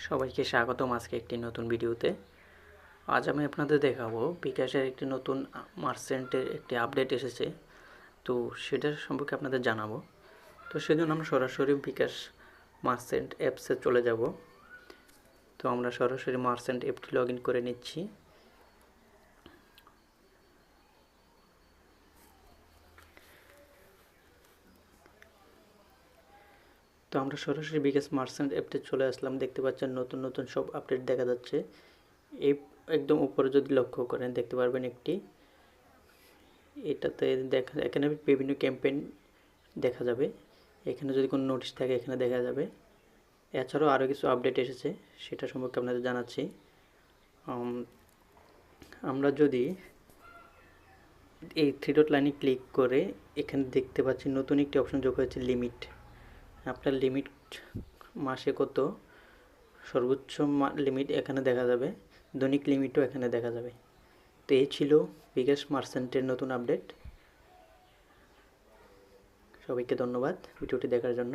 সবাইকে স্বাগতম আজকে একটি নতুন ভিডিওতে। আজ আমি আপনাদের দেখাবো বিকাশের একটি নতুন মার্চেন্টের একটি আপডেট এসেছে, তো সেটার সম্পর্কে আপনাদের জানাবো। তো সেজন্য আমরা সরাসরি বিকাশ মার্চেন্ট অ্যাপসে চলে যাব। তো আমরা সরাসরি মার্চেন্ট অ্যাপটি লগ ইন করে নিচ্ছি। তো আমরা সরাসরি বিকাশ মার্চেন্ট অ্যাপটি চলে আসলাম। দেখতে পাচ্ছেন নতুন নতুন সব আপডেট দেখা যাচ্ছে। এই একদম উপরে যদি লক্ষ্য করেন দেখতে পারবেন একটি, এটাতে দেখা এখানে বিভিন্ন ক্যাম্পেইন দেখা যাবে। এখানে যদি কোনো নোটিশ থাকে এখানে দেখা যাবে। এছাড়াও আরও কিছু আপডেট এসেছে, সেটা সম্পর্কে আপনাদের জানাচ্ছি। আমরা যদি এই থ্রি ডট লাইনে ক্লিক করে এখানে দেখতে পাচ্ছি নতুন একটি অপশন যোগ হয়েছে, লিমিট। আপনার লিমিট মাসে কত, সর্বোচ্চ লিমিট এখানে দেখা যাবে, দৈনিক লিমিটও এখানে দেখা যাবে। তো এই ছিল বিকাশ মার্চেন্টের নতুন আপডেট। সবাইকে ধন্যবাদ ভিডিওটি দেখার জন্য।